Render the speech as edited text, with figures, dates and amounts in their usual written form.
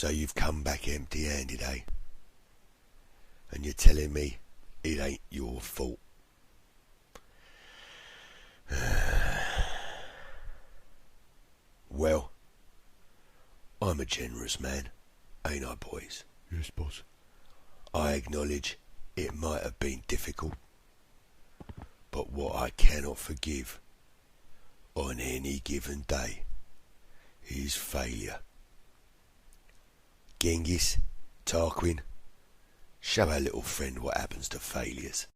So you've come back empty-handed, eh? And you're telling me it ain't your fault. Well, I'm a generous man, ain't I, boys? Yes, boss. I acknowledge it might have been difficult, but what I cannot forgive on any given day is failure. Genghis, Tarquin, show our little friend what happens to failures.